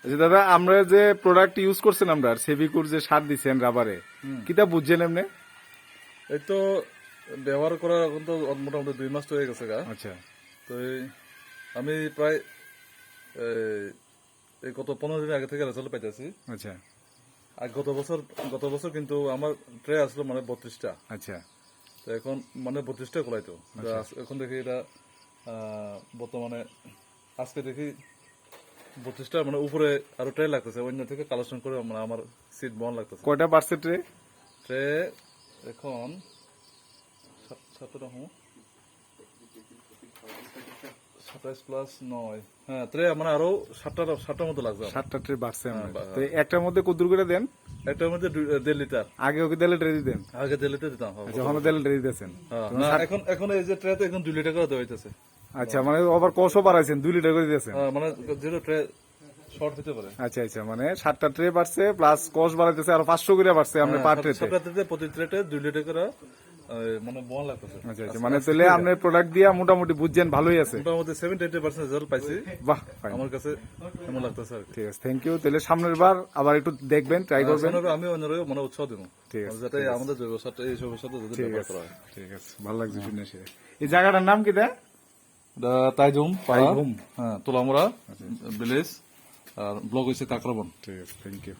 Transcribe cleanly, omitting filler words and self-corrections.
আচ্ছা দাদা, আমরা যে প্রোডাক্ট ইউজ করছেন, আমরা সেভিকুর যে সার দিচ্ছেন রাবারে, কিটা বুঝছেন এমনি? এই তো ব্যবহার করা এখন তো মোটামুটি 2 মাস তো হয়ে গেছে গা। আচ্ছা তো আমি প্রায় এই গত 15 দিন আগে থেকে রেজাল্ট পাইতেছি। আচ্ছা আর গত বছর কিন্তু আমার ট্রে আসলো মানে 32টা। আচ্ছা তো এখন মানে 32টা কোলাইতো। এখন দেখি এটা বর্তমানে আজকে দেখি 32টা মানে উপরে আরো ট্রে লাগতেছে, অন্য থেকে কালেকশন করে মানে আমার সিট বন লাগতেছে। কয়টা পারছে ট্রে? ট্রে এখন 27 প্লাস 9, হ্যাঁ ট্রে মানে আরো 7টার মতো লাগবে আমার। 7টা ট্রে বাড়ছে আমরা। তো একটার মধ্যে কদ্দুর করে দেন? একটার মধ্যে 1.5 লিটার। আগে ওকে দেলে ট্রে দিতেন? আগে 1.5 লিটার দিতাম। হ্যাঁ, যখন দেলে ট্রে দিতেছেন? না, এখন এই যে ট্রেতে এখন 2 লিটার করে দেওয়া হইতেছে। আচ্ছা, মানে আবার কষও বাড়াইছেন, 2 লিটার করে দিতেছেন? মানে যেটা ট্রে শর্ট হতে পারে। আচ্ছা আচ্ছা, মানে 7টা ট্রে বাড়ছে প্লাস কষ বাড়াইতেছে আর 500 করে বাড়ছে আমরা পার ট্রেতে। সবটাতে প্রতি ট্রেতে 2 লিটার করে মানে বন লাগতেছে। আচ্ছা আচ্ছা, মানে তাহলে আপনার প্রোডাক্ট দিয়া মোটামুটি বুঝছেন ভালোই আছে? মোটামুটি 70-80% রেজাল্ট পাইছি বাহ, ফাইন। আমার কাছে, এমন লাগতেছে আর কি। ঠিক আছে, থ্যাংক ইউ। তাহলে সামনের বার আবার একটু দেখবেন, ট্রাই করবেন। আমি অন্যরাও মানে উৎসাহ দেবো, ঠিক আছে, যাতে আমাদের জৈব সারটা এই সবের সাথে যদি ব্যবহার করা হয়। ঠিক আছে, ভালো লাগছে শুনে। এই জায়গাটার নাম কি দেয়? তাইজুম, তাইজুম। হ্যাঁ, তোলামুড়া ভিলেজ, আর ব্লক হয়েছে কাকরাবন। ঠিক আছে, থ্যাংক ইউ।